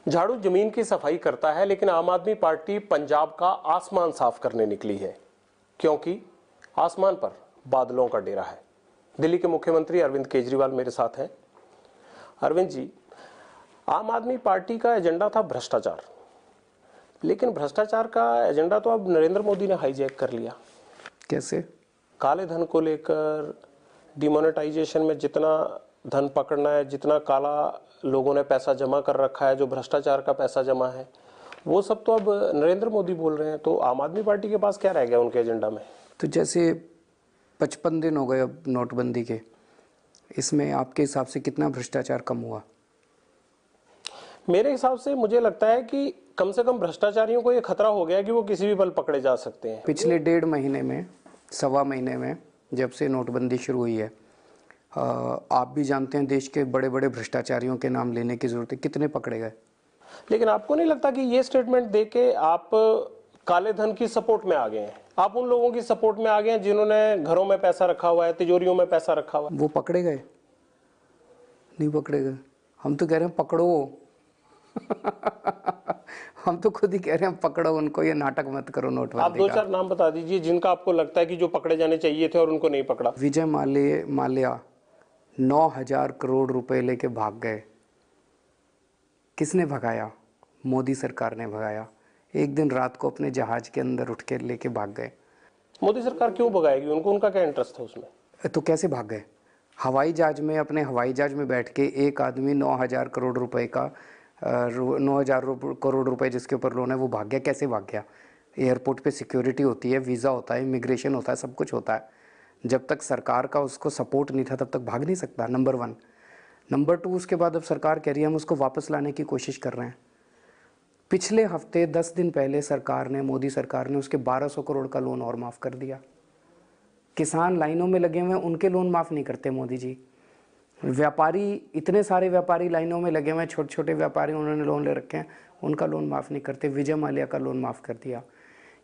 झाड़ू जमीन की सफाई करता है, लेकिन आम आदमी पार्टी पंजाब का आसमान साफ करने निकली है, क्योंकि आसमान पर बादलों का डेरा है। दिल्ली के मुख्यमंत्री अरविंद केजरीवाल मेरे साथ हैं। अरविंद जी, आम आदमी पार्टी का एजेंडा था भ्रष्टाचार, लेकिन भ्रष्टाचार का एजेंडा तो अब नरेंद्र मोदी ने हाईजैक कर लिया। कैसे? काले धन को लेकर डिमोनेटाइजेशन में जितना धन पकड़ना है, जितना काला लोगों ने पैसा जमा कर रखा है, जो भ्रष्टाचार का पैसा जमा है, वो सब तो अब नरेंद्र मोदी बोल रहे हैं। तो आम आदमी पार्टी के पास क्या रह गया उनके एजेंडा में? तो जैसे 55 दिन हो गए अब नोटबंदी के, इसमें आपके हिसाब से कितना भ्रष्टाचार कम हुआ? मेरे हिसाब से मुझे लगता है कि कम से कम भ्रष्टाचारियों को ये खतरा हो गया कि वो किसी भी पल पकड़े जा सकते हैं। पिछले 1.5 महीने में, सवा महीने में, जब से नोटबंदी शुरू हुई है, आप भी जानते हैं देश के बड़े बड़े भ्रष्टाचारियों के नाम लेने की जरूरत है, कितने पकड़े गए? लेकिन आपको नहीं लगता कि ये स्टेटमेंट देके आप काले धन की सपोर्ट में आ गए हैं? आप उन लोगों की सपोर्ट में आ गए हैं जिन्होंने घरों में पैसा रखा हुआ है, तिजोरियों में पैसा रखा हुआ है। वो पकड़े गए? नहीं पकड़े गए। हम तो कह रहे हैं पकड़ो। हम तो खुद ही कह रहे हैं पकड़ो उनको, ये नाटक मत करो नोटबंदी। आप 2-4 नाम बता दीजिए जिनका आपको लगता है कि जो पकड़े जाने चाहिए थे और उनको नहीं पकड़ा। विजय माल्या 9,000 करोड़ रुपए लेके भाग गए। किसने भगाया? मोदी सरकार ने भगाया। एक दिन रात को अपने जहाज के अंदर उठ के लेके भाग गए। मोदी सरकार क्यों भगाएगी उनको? उनका क्या इंटरेस्ट था उसमें? तो कैसे भाग गए? हवाई जहाज में, अपने हवाई जहाज में बैठ के एक आदमी 9,000 करोड़ रुपए का 9,000 करोड़ रुपए जिसके ऊपर लोन है वो भाग गया। कैसे भाग गया? एयरपोर्ट पे सिक्योरिटी होती है, वीज़ा होता है, इमिग्रेशन होता है, सब कुछ होता है। जब तक सरकार का उसको सपोर्ट नहीं था तब तक भाग नहीं सकता, नंबर 1। नंबर 2, उसके बाद अब सरकार कह रही है हम उसको वापस लाने की कोशिश कर रहे हैं। पिछले हफ्ते 10 दिन पहले सरकार ने, मोदी सरकार ने उसके 1200 करोड़ का लोन और माफ़ कर दिया। किसान लाइनों में लगे हुए हैं, उनके लोन माफ़ नहीं करते मोदी जी। व्यापारी, इतने सारे व्यापारी लाइनों में लगे हुए हैं, छोटे छोटे व्यापारी, उन्होंने लोन ले रखे हैं, उनका लोन माफ़ नहीं करते। विजय माल्या का लोन माफ़ कर दिया।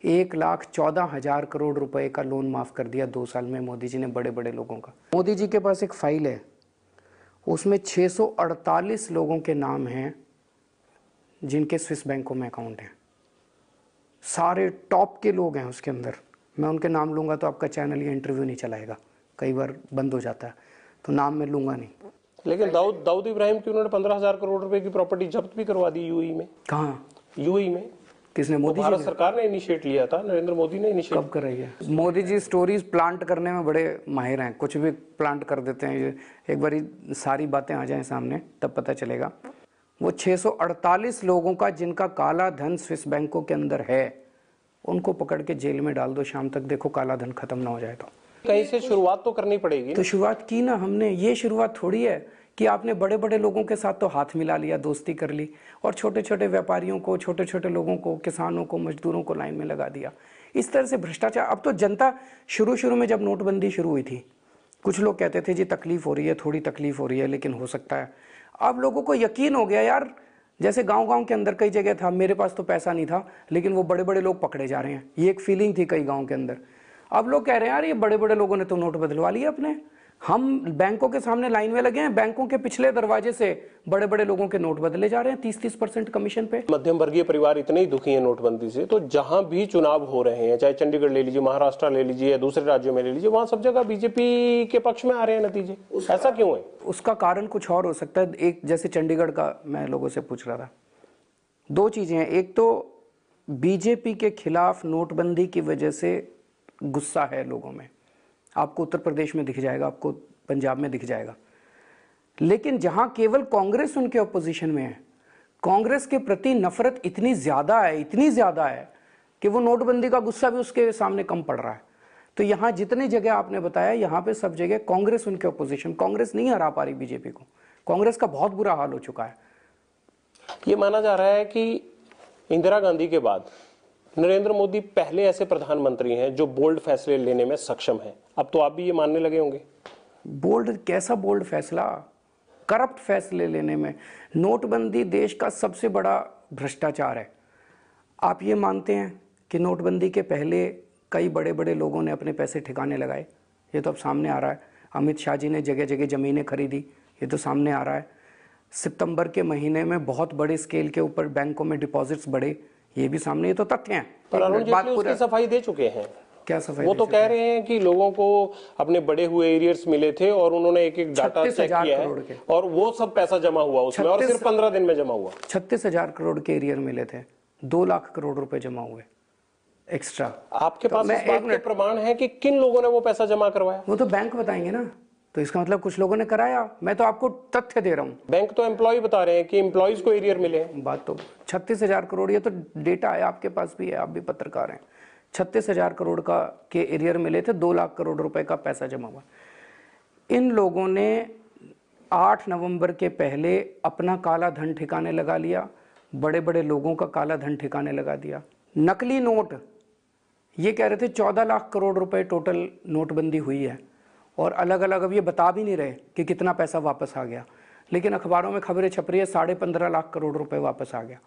1,14,000 करोड़ रुपए का लोन माफ़ कर दिया 2 साल में मोदी जी ने, बड़े बड़े लोगों का। मोदी जी के पास एक फाइल है, उसमें 648 लोगों के नाम हैं जिनके स्विस बैंकों में अकाउंट हैं। सारे टॉप के लोग हैं उसके अंदर। मैं उनके नाम लूँगा तो आपका चैनल ये इंटरव्यू नहीं चलाएगा, कई बार बंद हो जाता है, तो नाम मैं लूँगा नहीं। लेकिन दाऊद इब्राहिम की उन्होंने 15,000 करोड़ रुपए की प्रॉपर्टी जब्त भी करवा दी यूएई में। कहाँ? यूएई में। किसने? मोदी जी? भारत सरकार ने इनिशिएट लिया था, नरेंद्र मोदी ने इनिशिएट। कब कराई है? मोदी जी स्टोरीज प्लांट करने में बड़े माहिर हैं, कुछ भी प्लांट कर देते हैं। एक बारी सारी बातें आ जाएं सामने तब पता चलेगा। वो 648 लोगों का जिनका काला धन स्विस बैंकों के अंदर है, उनको पकड़ के जेल में डाल दो, शाम तक देखो काला धन खत्म ना हो जाए। तो कहीं से शुरुआत तो करनी पड़ेगी। तो शुरुआत की ना हमने। ये शुरुआत थोड़ी है कि आपने बड़े बड़े लोगों के साथ तो हाथ मिला लिया, दोस्ती कर ली, और छोटे छोटे व्यापारियों को, छोटे छोटे लोगों को, किसानों को, मजदूरों को लाइन में लगा दिया। इस तरह से भ्रष्टाचार। अब तो जनता, शुरू में जब नोटबंदी शुरू हुई थी, कुछ लोग कहते थे जी तकलीफ हो रही है, थोड़ी तकलीफ हो रही है, लेकिन हो सकता है। अब लोगों को यकीन हो गया यार, जैसे गांव के अंदर कई जगह था, मेरे पास तो पैसा नहीं था लेकिन वो बड़े बड़े लोग पकड़े जा रहे हैं, ये एक फीलिंग थी कई गांव के अंदर। अब लोग कह रहे हैं यार ये बड़े बड़े लोगों ने तो नोट बदलवा लिए अपने, हम बैंकों के सामने लाइन में लगे हैं, बैंकों के पिछले दरवाजे से बड़े बड़े लोगों के नोट बदले जा रहे हैं 30-30% कमीशन पे। मध्यम वर्गीय परिवार इतने ही दुखी हैं नोटबंदी से, तो जहां भी चुनाव हो रहे हैं, चाहे चंडीगढ़ ले लीजिए, महाराष्ट्र ले लीजिए या दूसरे राज्यों में ले लीजिए, वहां सब जगह बीजेपी के पक्ष में आ रहे हैं नतीजे। ऐसा क्यों है? उसका कारण कुछ और हो सकता है। एक, जैसे चंडीगढ़ का मैं लोगों से पूछ रहा था, 2 चीजें हैं। एक तो बीजेपी के खिलाफ नोटबंदी की वजह से गुस्सा है लोगों में, आपको उत्तर प्रदेश में दिख जाएगा, आपको पंजाब में दिख जाएगा। लेकिन जहां केवल कांग्रेस उनके ऑपोजिशन में है, कांग्रेस के प्रति नफरत इतनी ज्यादा है कि वो नोटबंदी का गुस्सा भी उसके सामने कम पड़ रहा है। तो यहां जितनी जगह आपने बताया, यहां पे सब जगह कांग्रेस उनके ऑपोजिशन, कांग्रेस नहीं हरा पा रही बीजेपी को। कांग्रेस का बहुत बुरा हाल हो चुका है। ये माना जा रहा है कि इंदिरा गांधी के बाद नरेंद्र मोदी पहले ऐसे प्रधानमंत्री हैं जो बोल्ड फैसले लेने में सक्षम हैं। अब तो आप भी ये मानने लगे होंगे। बोल्ड? कैसा बोल्ड फैसला? करप्ट फैसले लेने में। नोटबंदी देश का सबसे बड़ा भ्रष्टाचार है। आप ये मानते हैं कि नोटबंदी के पहले कई बड़े बड़े लोगों ने अपने पैसे ठिकाने लगाए? ये तो अब सामने आ रहा है। अमित शाह जी ने जगह जगह ज़मीनें खरीदी, ये तो सामने आ रहा है। सितंबर के महीने में बहुत बड़े स्केल के ऊपर बैंकों में डिपॉजिट्स बढ़े, ये भी सामने, ये तो तथ्य हैं। पर अरुण जेटली उसकी सफाई दे चुके हैं। क्या सफाई? वो तो कह रहे हैं कि लोगों को अपने बड़े हुए एरियर्स मिले थे और उन्होंने एक एक डाटा चेक किया है और वो सब पैसा जमा हुआ उसमें, और सिर्फ 15 दिन में जमा हुआ। 36,000 करोड़ के एरियर मिले थे, 2 लाख करोड़ रुपए जमा हुए एक्स्ट्रा। आपके पास इस बात के प्रमाण है कि किन लोगों ने वो पैसा जमा करवाया? वो तो बैंक बताएंगे ना, तो इसका मतलब कुछ लोगों ने कराया, मैं तो आपको तथ्य दे रहा हूँ। बैंक तो एम्प्लॉय बता रहे हैं कि एम्प्लॉयज को एरियर मिले। बात तो 36,000 करोड़, ये तो डेटा है, आपके पास भी है, आप भी पत्रकार हैं। 36,000 करोड़ का के एरियर मिले थे, 2 लाख करोड़ रुपए का पैसा जमा हुआ। इन लोगों ने 8 नवंबर के पहले अपना काला धन ठिकाने लगा लिया, बड़े बड़े लोगों का काला धन ठिकाने लगा दिया। नकली नोट, ये कह रहे थे 14 लाख करोड़ रुपए टोटल नोटबंदी हुई है, और अलग अलग अब ये बता भी नहीं रहे कि कितना पैसा वापस आ गया, लेकिन अखबारों में खबरें छप रही है 15.5 लाख करोड़ रुपए वापस आ गया।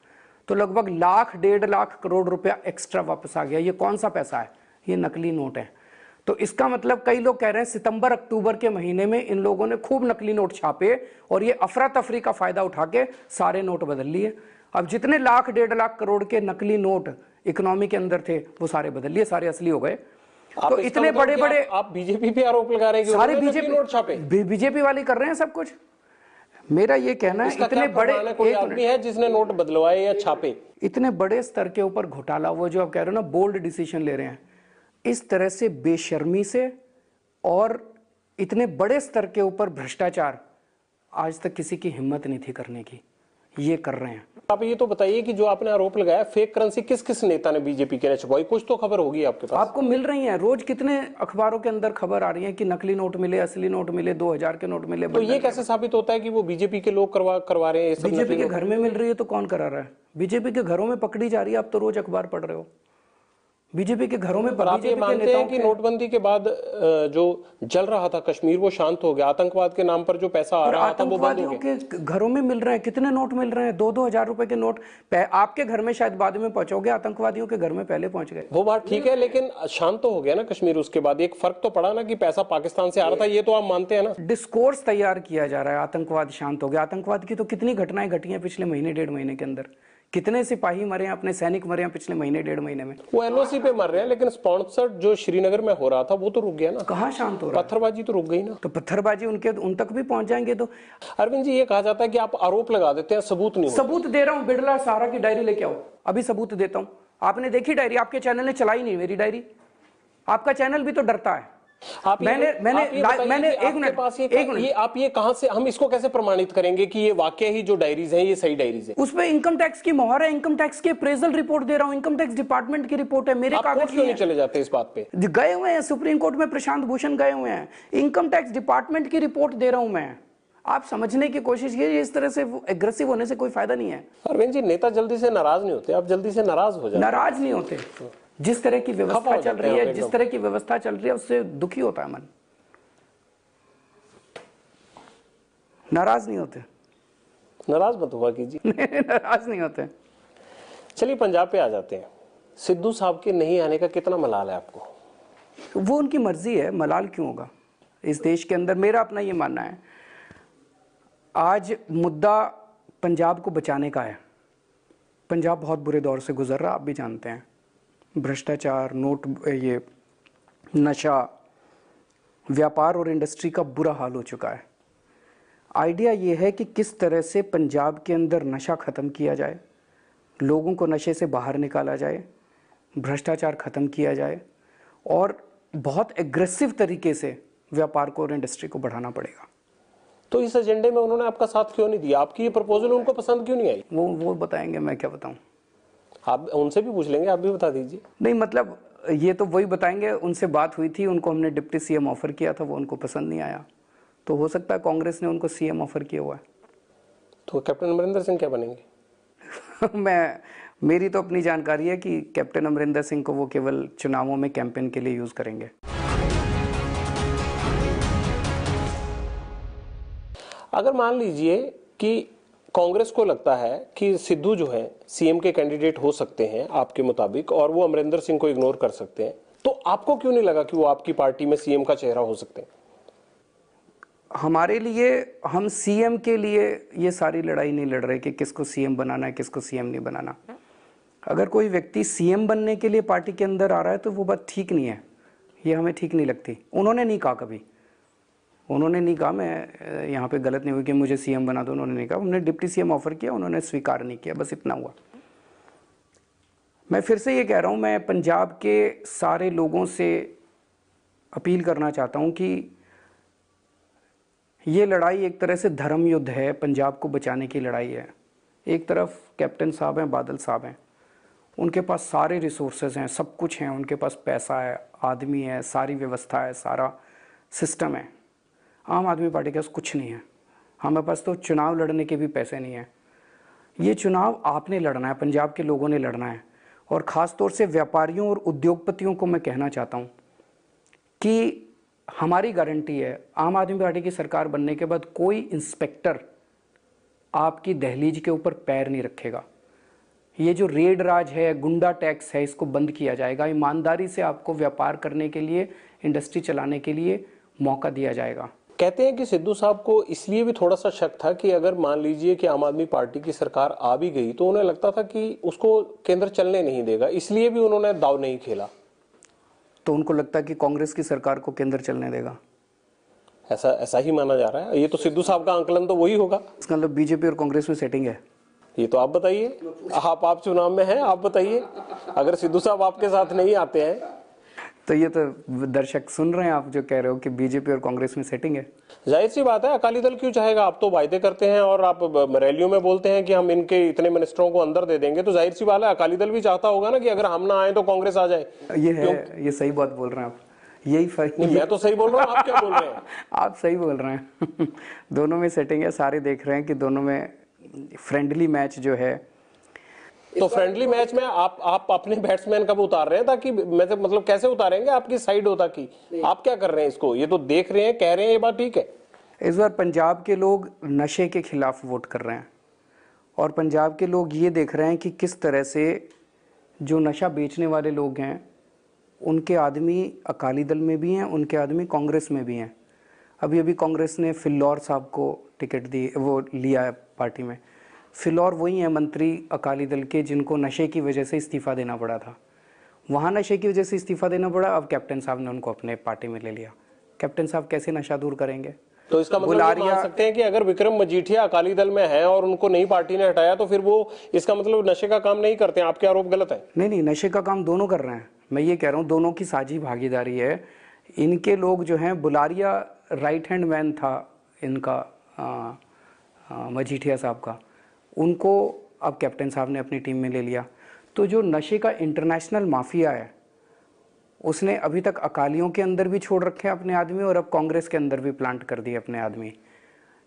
तो लगभग 1.5 लाख करोड़ रुपया एक्स्ट्रा वापस आ गया। ये कौन सा पैसा है? ये नकली नोट है। तो इसका मतलब कई लोग कह रहे हैं सितंबर अक्टूबर के महीने में इन लोगों ने खूब नकली नोट छापे और ये अफरा तफरी का फायदा उठा के सारे नोट बदल लिए। अब जितने 1.5 लाख करोड़ के नकली नोट इकोनॉमी के अंदर थे वो सारे बदल लिए, सारे असली हो गए। तो इतने बड़े बड़े आप बीजेपी पे आरोप लगा रहे हैं कि सारे बीजेपी नोट छापे, बीजेपी वाले कर रहे हैं सब कुछ। मेरा ये कहना है इतने बड़े, कोई आदमी है जिसने नोट बदलवाए या छापे? इतने बड़े स्तर के ऊपर घोटाला, वो जो आप कह रहे हो ना बोल्ड डिसीजन ले रहे हैं, इस तरह से बेशर्मी से और इतने बड़े स्तर के ऊपर भ्रष्टाचार आज तक किसी की हिम्मत नहीं थी करने की, ये कर रहे हैं। आप ये तो बताइए कि जो आपने आरोप लगाया फेक करेंसी किस किस नेता ने बीजेपी के ने छुपाई, कुछ तो खबर होगी आपके पास? आपको मिल रही है रोज, कितने अखबारों के अंदर खबर आ रही है कि नकली नोट मिले, असली नोट मिले, 2000 के नोट मिले। तो ये कैसे साबित होता है कि वो बीजेपी के लोग करवा रहे हैं? बीजेपी के घर में मिल रही है तो कौन करा रहा है? बीजेपी के घरों में पकड़ी जा रही है, आप तो रोज अखबार पढ़ रहे हो। बीजेपी के घरों में, पर आप ये मानते हैं कि नोटबंदी के बाद जो जल रहा था कश्मीर वो शांत हो गया, आतंकवाद के नाम पर जो पैसा आ रहा था वो बंद हो गया? के घरों में मिल रहे हैं, कितने नोट मिल रहे हैं? 2-2 हजार रुपए के नोट आपके घर में शायद बाद में पहुंचोगे, आतंकवादियों के घर में पहले पहुंच गए। वो बात ठीक है, लेकिन शांत तो हो गया ना कश्मीर। उसके बाद एक फर्क तो पड़ा ना कि पैसा पाकिस्तान से आ रहा था, ये तो आप मानते हैं ना? डिस्कोर्स तैयार किया जा रहा है, आतंकवाद शांत हो गया। आतंकवाद की तो कितनी घटनाएं घटी हैं पिछले महीने 1.5 महीने के अंदर, कितने सिपाही मरे हैं, अपने सैनिक मरे हैं पिछले महीने 1.5 महीने में। वो एलओसी पे मर रहे हैं, लेकिन स्पॉन्सर्ड जो श्रीनगर में हो रहा था वो तो रुक गया ना। कहाँ शांत हो रहा है? पत्थरबाजी तो रुक गई ना। तो पत्थरबाजी उन तक भी पहुंच जाएंगे। तो अरविंद जी, ये कहा जाता है कि आप आरोप लगा देते हैं, सबूत नहीं। सबूत दे रहा हूं, बिरला सहारा की डायरी लेके आओ, अभी सबूत देता हूं। आपने देखी डायरी? आपके चैनल ने चलाई नहीं मेरी डायरी, आपका चैनल भी तो डरता है। आप ये कहां से, हम इसको कैसे प्रमाणित करेंगे कि ये वाकई ही जो डायरीज हैं ये सही डायरीज हैं? उस पे इनकम टैक्स की मोहर है, इनकम टैक्स की अप्रेजल रिपोर्ट दे रहा हूं, इनकम टैक्स डिपार्टमेंट की रिपोर्ट है, मेरे कागज क्यों नहीं चले जाते इस बात पे? गए हुए हैं सुप्रीम कोर्ट में, प्रशांत भूषण गए हुए हैं, इनकम टैक्स डिपार्टमेंट की रिपोर्ट दे रहा हूं मैं। आप समझने की कोशिश कीजिए, इस तरह से एग्रेसिव होने से कोई फायदा नहीं है। अरविंद जी, नेता जल्दी से नाराज नहीं होते, आप जल्दी से नाराज हो जाते? नाराज नहीं होते, जिस तरह की व्यवस्था चल रही है, जिस तरह की व्यवस्था चल रही है उससे दुखी होता है मन, नाराज नहीं होते। नाराज मत हुआ कीजिए। नाराज नहीं होते। चलिए पंजाब पे आ जाते हैं। सिद्धू साहब के नहीं आने का कितना मलाल है आपको? वो उनकी मर्जी है, मलाल क्यों होगा इस देश के अंदर? मेरा अपना ये मानना है, आज मुद्दा पंजाब को बचाने का है। पंजाब बहुत बुरे दौर से गुजर रहा, आप भी जानते हैं। भ्रष्टाचार, नोट, ये नशा, व्यापार और इंडस्ट्री का बुरा हाल हो चुका है। आइडिया ये है कि किस तरह से पंजाब के अंदर नशा ख़त्म किया जाए, लोगों को नशे से बाहर निकाला जाए, भ्रष्टाचार ख़त्म किया जाए और बहुत एग्रेसिव तरीके से व्यापार को और इंडस्ट्री को बढ़ाना पड़ेगा। तो इस एजेंडे में उन्होंने आपका साथ क्यों नहीं दिया? आपकी ये प्रपोजल उनको पसंद क्यों नहीं आई? वो बताएंगे, मैं क्या बताऊं? आप उनसे भी पूछ लेंगे, आप भी बता दीजिए। नहीं, मतलब ये तो वही बताएंगे। उनसे बात हुई थी, उनको हमने डिप्टी सीएम ऑफर किया था, वो उनको पसंद नहीं आया। तो हो सकता है कांग्रेस ने उनको सीएम ऑफर किया हुआ है। तो कैप्टन अमरिंदर सिंह क्या बनेंगे? मेरी तो अपनी जानकारी है कि कैप्टन अमरिंदर सिंह को वो केवल चुनावों में कैंपेन के लिए यूज करेंगे। अगर मान लीजिए कि कांग्रेस को लगता है कि सिद्धू जो है सीएम के कैंडिडेट हो सकते हैं आपके मुताबिक, और वो अमरिंदर सिंह को इग्नोर कर सकते हैं, तो आपको क्यों नहीं लगा कि वो आपकी पार्टी में सीएम का चेहरा हो सकते हैं? हमारे लिए, हम सीएम के लिए ये सारी लड़ाई नहीं लड़ रहे कि किसको सीएम बनाना है, किसको सीएम नहीं बनाना। अगर कोई व्यक्ति सीएम बनने के लिए पार्टी के अंदर आ रहा है तो वो बात ठीक नहीं है, ये हमें ठीक नहीं लगती। उन्होंने नहीं कहा कभी, उन्होंने नहीं कहा, मैं यहाँ पे गलत नहीं हुई कि मुझे सीएम बना दो, उन्होंने नहीं कहा। हमने डिप्टी सीएम ऑफर किया, उन्होंने स्वीकार नहीं किया, बस इतना हुआ। मैं फिर से ये कह रहा हूँ, मैं पंजाब के सारे लोगों से अपील करना चाहता हूँ कि ये लड़ाई एक तरह से धर्म युद्ध है, पंजाब को बचाने की लड़ाई है। एक तरफ कैप्टन साहब हैं, बादल साहब हैं, उनके पास सारे रिसोर्सेज हैं, सब कुछ हैं, उनके पास पैसा है, आदमी है, सारी व्यवस्था है, सारा सिस्टम है। आम आदमी पार्टी के पास कुछ नहीं है। हमारे पास तो चुनाव लड़ने के भी पैसे नहीं हैं। ये चुनाव आपने लड़ना है, पंजाब के लोगों ने लड़ना है। और ख़ास तौर से व्यापारियों और उद्योगपतियों को मैं कहना चाहता हूँ कि हमारी गारंटी है, आम आदमी पार्टी की सरकार बनने के बाद कोई इंस्पेक्टर आपकी दहलीज के ऊपर पैर नहीं रखेगा। ये जो रेड राज है, गुंडा टैक्स है, इसको बंद किया जाएगा। ईमानदारी से आपको व्यापार करने के लिए, इंडस्ट्री चलाने के लिए मौका दिया जाएगा। कहते हैं कि सिद्धू साहब को इसलिए भी थोड़ा सा शक था कि अगर मान लीजिए कि आम आदमी पार्टी की सरकार आ भी गई तो उन्हें लगता था कि उसको केंद्र चलने नहीं देगा, इसलिए भी उन्होंने दाव नहीं खेला। तो उनको लगता है कि कांग्रेस की सरकार को केंद्र चलने देगा, ऐसा ही माना जा रहा है। ये तो सिद्धू साहब का आंकलन तो वही होगा। इसका मतलब बीजेपी और कांग्रेस में सेटिंग है। ये तो आप बताइए, आप चुनाव में हैं, आप बताइए। अगर सिद्धू साहब आपके साथ नहीं आते हैं तो ये तो दर्शक सुन रहे हैं, आप जो कह रहे हो कि बीजेपी और कांग्रेस में सेटिंग है। जाहिर सी बात है, अकाली दल क्यों चाहेगा? आप तो वायदे करते हैं और आप रैलियों में बोलते हैं कि हम इनके इतने मिनिस्टरों को अंदर दे देंगे, तो जाहिर सी बात है अकाली दल भी चाहता होगा ना कि अगर हम ना आए तो कांग्रेस आ जाए। ये सही बात बोल रहे हैं आप, यही फर्क। नहीं, मैं तो सही बोल रहा हूँ, आप क्या बोल रहे हैं? आप सही बोल रहे हैं। दोनों में सेटिंग है, सारे देख रहे हैं कि दोनों में फ्रेंडली मैच जो है। तो फ्रेंडली मैच में आप अपने बैट्समैन कब उतार रहे हैं, ताकि मतलब कैसे उतारेंगे? आपकी साइड होता कि आप क्या कर रहे हैं इसको? ये तो देख रहे हैं, कह रहे हैं, ये बात ठीक है। इस बार पंजाब के लोग नशे के खिलाफ वोट कर रहे हैं और पंजाब के लोग ये देख रहे हैं कि किस तरह से जो नशा बेचने वाले लोग हैं उनके आदमी अकाली दल में भी हैं, उनके आदमी कांग्रेस में भी हैं। अभी अभी कांग्रेस ने फिल्लौर साहब को टिकट दी, वो लिया है पार्टी में। फिल्लौर वही है मंत्री अकाली दल के जिनको नशे की वजह से इस्तीफ़ा देना पड़ा था। वहाँ नशे की वजह से इस्तीफ़ा देना पड़ा, अब कैप्टन साहब ने उनको अपने पार्टी में ले लिया। कैप्टन साहब कैसे नशा दूर करेंगे? तो इसका मतलब ये मान सकते हैं कि अगर विक्रम मजीठिया अकाली दल में है और उनको नई पार्टी ने हटाया तो फिर वो इसका मतलब नशे का काम नहीं करते हैं? आपके आरोप गलत है। नहीं, नशे का काम दोनों कर रहे हैं। मैं ये कह रहा हूँ दोनों की साझी भागीदारी है। इनके लोग जो हैं, बुलारिया राइट हैंड मैन था इनका, मजीठिया साहब का, उनको अब कैप्टन साहब ने अपनी टीम में ले लिया। तो जो नशे का इंटरनेशनल माफिया है उसने अभी तक अकालियों के अंदर भी छोड़ रखे हैं अपने आदमी और अब कांग्रेस के अंदर भी प्लांट कर दिए अपने आदमी।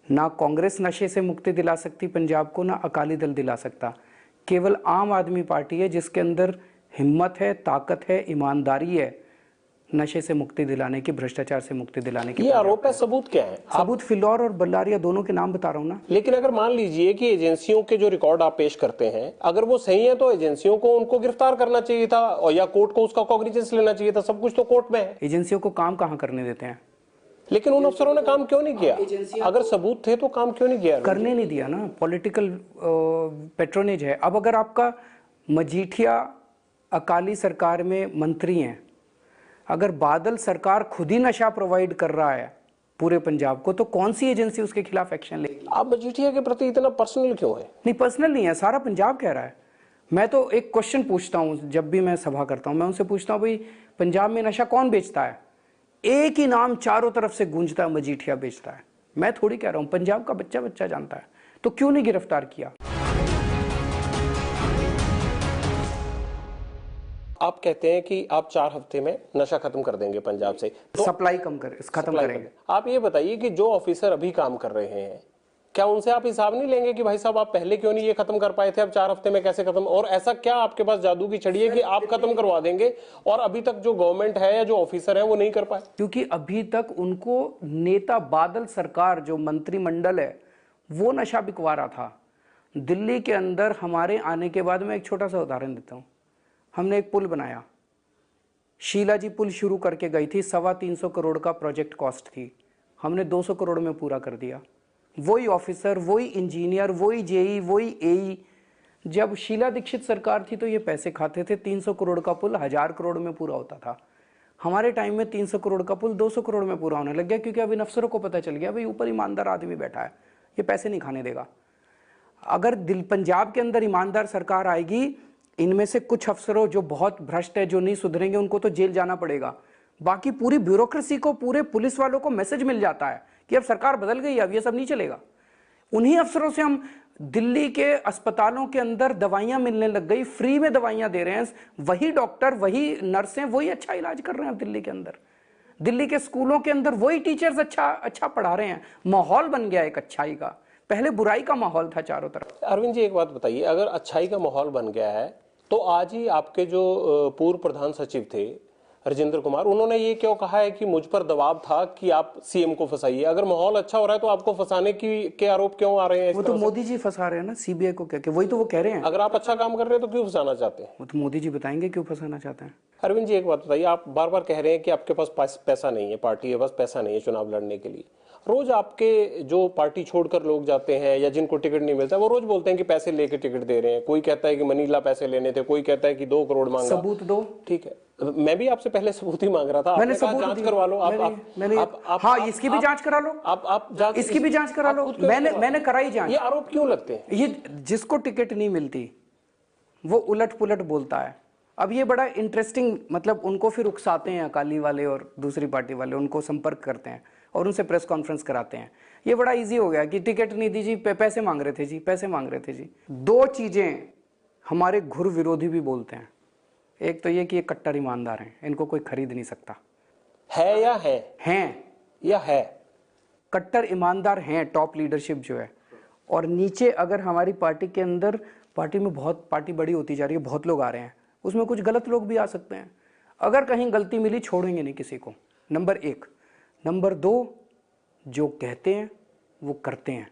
ना कांग्रेस नशे से मुक्ति दिला सकती पंजाब को, ना अकाली दल दिला सकता। केवल आम आदमी पार्टी है जिसके अंदर हिम्मत है, ताकत है, ईमानदारी है नशे से मुक्ति दिलाने की, भ्रष्टाचार से मुक्ति दिलाने की। ये आरोप है, सबूत क्या है? सबूत फिल्लौर और बल्लारिया दोनों के नाम बता रहा हूँ ना। लेकिन अगर मान लीजिए कि एजेंसियों के जो रिकॉर्ड आप पेश करते हैं अगर वो सही है तो एजेंसियों को उनको गिरफ्तार करना चाहिए था और या कोर्ट को उसका कॉग्निजेंस लेना चाहिए था। सब कुछ तो कोर्ट में है। एजेंसियों को काम कहाँ करने देते हैं? लेकिन उन अफसरों ने काम क्यों नहीं किया? अगर सबूत थे तो काम क्यों नहीं किया? करने नहीं दिया ना, पॉलिटिकल पेट्रोनेज है। अब अगर आपका मजीठिया अकाली सरकार में मंत्री हैं, अगर बादल सरकार खुद ही नशा प्रोवाइड कर रहा है पूरे पंजाब को, तो कौन सी एजेंसी उसके खिलाफ एक्शन लेगी? आप मजीठिया के प्रति इतना पर्सनल क्यों है? नहीं, पर्सनल नहीं है, सारा पंजाब कह रहा है। मैं तो एक क्वेश्चन पूछता हूँ जब भी मैं सभा करता हूँ, मैं उनसे पूछता हूँ भाई पंजाब में नशा कौन बेचता है? एक ही नाम चारों तरफ से गूंजता है, मजीठिया बेचता है। मैं थोड़ी कह रहा हूँ, पंजाब का बच्चा बच्चा जानता है। तो क्यों नहीं गिरफ्तार किया? आप कहते हैं कि आप 4 हफ्ते में नशा खत्म कर देंगे पंजाब से, तो सप्लाई खत्म करेंगे। आप ये बताइए कि जो ऑफिसर अभी काम कर रहे हैं क्या उनसे आप हिसाब नहीं लेंगे कि भाई साहब आप पहले क्यों नहीं ये खत्म कर पाए थे, अब 4 हफ्ते में कैसे खत्म? और ऐसा क्या आपके पास जादू की छड़ी है कि आप खत्म करवा देंगे और अभी तक जो गवर्नमेंट है या जो ऑफिसर है वो नहीं कर पाए? क्योंकि अभी तक उनको नेता बादल सरकार, जो मंत्रिमंडल है, वो नशा बिकवा रहा था। दिल्ली के अंदर हमारे आने के बाद, मैं एक छोटा सा उदाहरण देता हूँ, हमने एक पुल बनाया, शीला जी पुल शुरू करके गई थी, 325 करोड़ का प्रोजेक्ट कॉस्ट थी। हमने 200 करोड़ में पूरा कर दिया। वही ऑफिसर, वही इंजीनियर, वही जेई, वही एई। जब शीला दीक्षित सरकार थी तो ये पैसे खाते थे। 300 करोड़ का पुल 1000 करोड़ में पूरा होता था। हमारे टाइम में 300 करोड़ का पुल 200 करोड़ में पूरा होने लग गया, क्योंकि अब इन अफसरों को पता चल गया भाई ऊपर ईमानदार आदमी बैठा है, ये पैसे नहीं खाने देगा। अगर पंजाब के अंदर ईमानदार सरकार आएगी, इनमें से कुछ अफसरों जो बहुत भ्रष्ट है, जो नहीं सुधरेंगे, उनको तो जेल जाना पड़ेगा। बाकी पूरी ब्यूरोक्रेसी को, पूरे पुलिस वालों को मैसेज मिल जाता है कि अब सरकार बदल गई, अब ये सब नहीं चलेगा। उन्हीं अफसरों से हम दिल्ली के अस्पतालों के अंदर दवाइयां मिलने लग गई, फ्री में दवाइयां दे रहे हैं। वही डॉक्टर, वही नर्सें, वही अच्छा इलाज कर रहे हैं अब दिल्ली के अंदर। दिल्ली के स्कूलों के अंदर वही टीचर्स अच्छा पढ़ा रहे हैं। माहौल बन गया एक अच्छाई का। पहले बुराई का माहौल था चारों तरफ। अरविंद जी, एक बात बताइए, अगर अच्छाई का माहौल बन गया है तो आज ही आपके जो पूर्व प्रधान सचिव थे राजेंद्र कुमार, उन्होंने ये क्यों कहा है कि मुझ पर दबाव था कि आप सीएम को फंसाइए? अगर माहौल अच्छा हो रहा है तो आपको फंसाने के आरोप क्यों आ रहे हैं? वो तो मोदी जी फंसा रहे हैं ना सीबीआई को, क्या वही तो वो कह रहे हैं। अगर आप अच्छा काम कर रहे हैं तो क्यों फंसाना चाहते हैं? वो तो मोदी जी बताएंगे क्यों फंसाना चाहते हैं। अरविंद जी, एक बात बताइए, आप बार बार कह रहे हैं कि आपके पास पैसा नहीं है, पार्टी के पास पैसा नहीं है चुनाव लड़ने के लिए। रोज आपके जो पार्टी छोड़कर लोग जाते हैं या जिनको टिकट नहीं मिलता, वो रोज बोलते हैं कि पैसे लेके टिकट दे रहे हैं। कोई कहता है कि मनीला पैसे लेने थे, कोई कहता है कि 2 करोड़ मांगा। सबूत दो। ठीक है, मैं भी आपसे पहले सबूत ही मांग रहा था। मैंने आपने कहा सबूत जांच दिए। करवा लो। हाँ, इसकी भी जांच करा लो। आप जांच, इसकी भी जांच करा लो। मैंने कराई जांच। ये आरोप क्यों लगते हैं? ये जिसको टिकट नहीं मिलती वो उलट पुलट बोलता है। अब ये बड़ा इंटरेस्टिंग, मतलब उनको फिर उकसाते हैं अकाली वाले और दूसरी पार्टी वाले, उनको संपर्क करते हैं और उनसे प्रेस कॉन्फ्रेंस कराते हैं। ये बड़ा इजी हो गया कि टिकट नहीं दी जी, पैसे मांग रहे थे जी, पैसे मांग रहे थे जी। 2 चीजें हमारे घुर विरोधी भी बोलते हैं। एक तो ये कि ये कट्टर ईमानदार हैं, इनको कोई खरीद नहीं सकता। है या है? हैं या है? कट्टर ईमानदार हैं टॉप लीडरशिप जो है। और नीचे अगर हमारी पार्टी के अंदर, पार्टी में बहुत, पार्टी बड़ी होती जा रही है, बहुत लोग आ रहे हैं, उसमें कुछ गलत लोग भी आ सकते हैं। अगर कहीं गलती मिली छोड़ेंगे नहीं किसी को, नंबर 1। नंबर 2, जो कहते हैं वो करते हैं।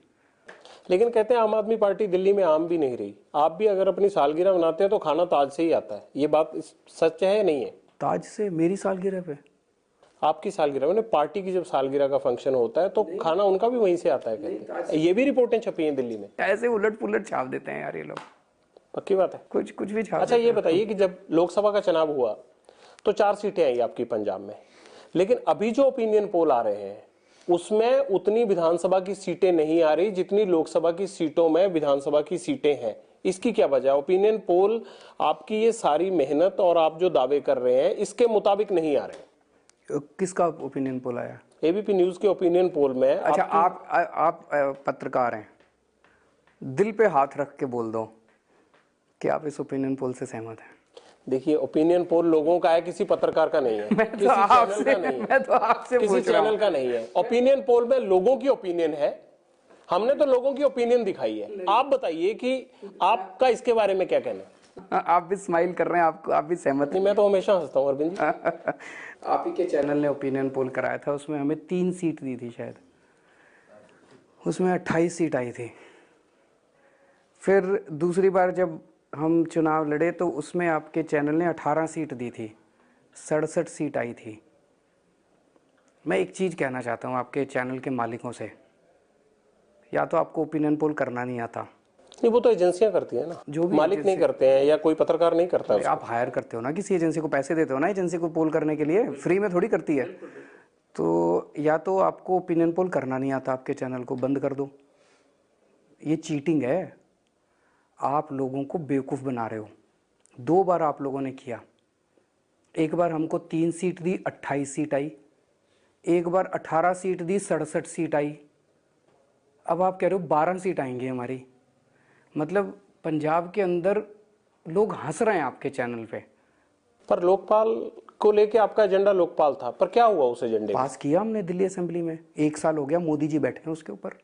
लेकिन कहते हैं आम आदमी पार्टी दिल्ली में आम भी नहीं रही। आप भी अगर अपनी सालगिरह मनाते हैं तो खाना ताज से ही आता है। ये बात सच है या नहीं है? ताज से? मेरी सालगिरह पे? आपकी सालगिरह, मैंने पार्टी की जब सालगिरह का फंक्शन होता है तो खाना उनका भी वहीं से आता है, कहते हैं। ये भी रिपोर्टें छपी हैं दिल्ली में। ऐसे उलट पुलट छाप देते हैं यार ये लोग। पक्की बात है, कुछ भी छाप। अच्छा ये बताइए कि जब लोकसभा का चुनाव हुआ तो 4 सीटें आई आपकी पंजाब में, लेकिन अभी जो ओपिनियन पोल आ रहे हैं उसमें उतनी विधानसभा की सीटें नहीं आ रही जितनी लोकसभा की सीटों में विधानसभा की सीटें हैं। इसकी क्या वजह? ओपिनियन पोल आपकी ये सारी मेहनत और आप जो दावे कर रहे हैं इसके मुताबिक नहीं आ रहे। किसका ओपिनियन पोल आया? एबीपी न्यूज के ओपिनियन पोल में। अच्छा, आप पत्रकार हैं, दिल पे हाथ रख के बोल दो कि आप इस ओपिनियन पोल से सहमत हैं। देखिए, ओपिनियन पोल लोगों का है, किसी पत्रकार का नहीं है, किसी चैनल का नहीं है, मैं तो आपसे किसी चैनल का नहीं है। ओपिनियन पोल में लोगों की ओपिनियन है, हमने तो लोगों की ओपिनियन दिखाई है। आप बताइए कि आपका इसके बारे में क्या कहना है? आप भी स्माइल कर रहे हैं, आप भी सहमत नहीं, मैं तो हमेशा हंसता हूँ अरविंद जी। आप ही के चैनल ने ओपिनियन पोल कराया था, उसमें हमें 3 सीट दी थी शायद, उसमें 28 सीट आई थी। फिर दूसरी बार जब हम चुनाव लड़े तो उसमें आपके चैनल ने 18 सीट दी थी, 67 सीट आई थी। मैं एक चीज़ कहना चाहता हूँ आपके चैनल के मालिकों से, या तो आपको ओपिनियन पोल करना नहीं आता। नहीं, वो तो एजेंसियां करती है ना, जो भी मालिक नहीं करते हैं या कोई पत्रकार नहीं करता है। आप हायर करते हो ना किसी एजेंसी को, पैसे देते हो ना एजेंसी को पोल करने के लिए, फ्री में थोड़ी करती है। तो या तो आपको ओपिनियन पोल करना नहीं आता, आपके चैनल को बंद कर दो। ये चीटिंग है, आप लोगों को बेवकूफ़ बना रहे हो। 2 बार आप लोगों ने किया। एक बार हमको 3 सीट दी, 28 सीट आई। एक बार 18 सीट दी, 67 सीट आई। अब आप कह रहे हो 12 सीट आएंगी हमारी। मतलब पंजाब के अंदर लोग हंस रहे हैं आपके चैनल पे। पर लोकपाल को लेके आपका एजेंडा लोकपाल था, पर क्या हुआ उस एजेंडे? पास किया हमने दिल्ली असेंबली में, 1 साल हो गया, मोदी जी बैठे हैं उसके ऊपर।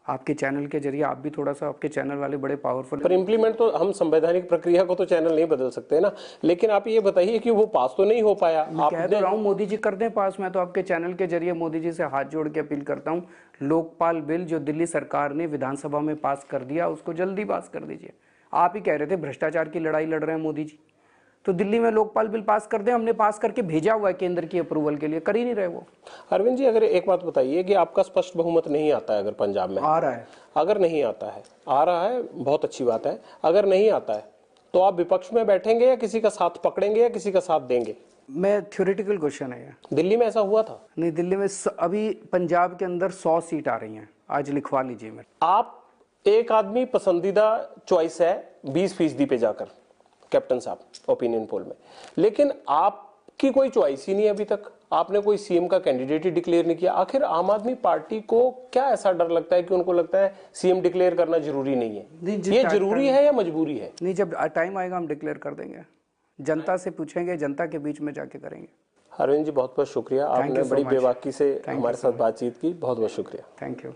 आपके चैनल के जरिए आप भी थोड़ा सा, आपके चैनल वाले बड़े पावरफुल। पर इम्प्लीमेंट तो हम संवैधानिक प्रक्रिया को तो चैनल नहीं बदल सकते ना। लेकिन आप ये बताइए कि वो पास तो नहीं हो पाया। आप कह तो रहा हूँ मोदी जी कर दें पास। मैं तो आपके चैनल के जरिए मोदी जी से हाथ जोड़ के अपील करता हूँ, लोकपाल बिल जो दिल्ली सरकार ने विधानसभा में पास कर दिया उसको जल्दी पास कर दीजिए। आप ही कह रहे थे भ्रष्टाचार की लड़ाई लड़ रहे हैं मोदी जी, तो दिल्ली में लोकपाल बिल पास कर दें, हमने पास करके भेजा हुआ है केंद्र की अप्रूवल के लिए, कर ही नहीं रहे वो। अरविंद जी, अगर एक बात बताइए कि आपका स्पष्ट बहुमत नहीं आता है अगर पंजाब में, आ रहा है, अगर नहीं आता है, आ रहा है बहुत अच्छी बात है, अगर नहीं आता है तो आप विपक्ष में बैठेंगे या किसी का साथ पकड़ेंगे या किसी का साथ देंगे? मैं थ्योरेटिकल क्वेश्चन है ये। दिल्ली में ऐसा हुआ था? नहीं, दिल्ली में अभी पंजाब के अंदर 100 सीट आ रही हैं, आज लिखवा लीजिए मेरे। आप एक आदमी पसंदीदा चॉइस है 20% पे जाकर, कैप्टन साहब ओपिनियन पोल में, लेकिन आपकी कोई चॉइस ही नहीं है अभी तक, आपने कोई सीएम का कैंडिडेट ही डिक्लेयर नहीं किया। आखिर आम आदमी पार्टी को क्या ऐसा डर लगता है कि उनको लगता है सीएम डिक्लेयर करना जरूरी नहीं है? ये जरूरी है या मजबूरी है? नहीं, जब टाइम आएगा हम डिक्लेयर कर देंगे, जनता से पूछेंगे, जनता के बीच में जाके करेंगे। अरविंद जी, बहुत बहुत शुक्रिया, आपने बड़ी बेबाकी से हमारे साथ बातचीत की, बहुत बहुत शुक्रिया। Thank you.